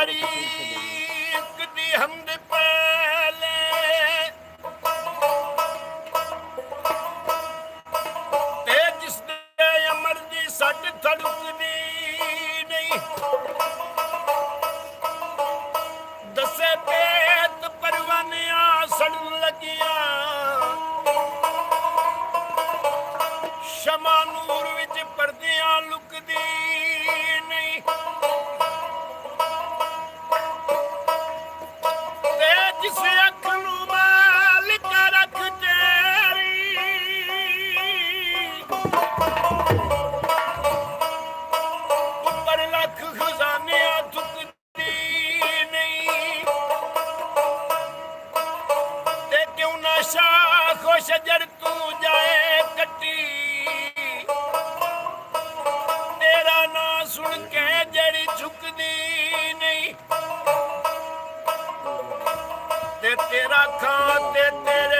तारीख दी हमद पहले ते जिसदे अमर दी सट थड़कदी नहीं दसे पेत परवानियां सड़न लगियां शमा नूर विच परदियां लुकदी नहीं ते जिस अख नू मालिक रख तेरी उपर लख खजानियां थुकदी नहीं ते क्यों ना शाख शजर तू जाए कटी तेरा ना सुन के जड़ी झुकदी नहीं ते तेरा खां ते तेरे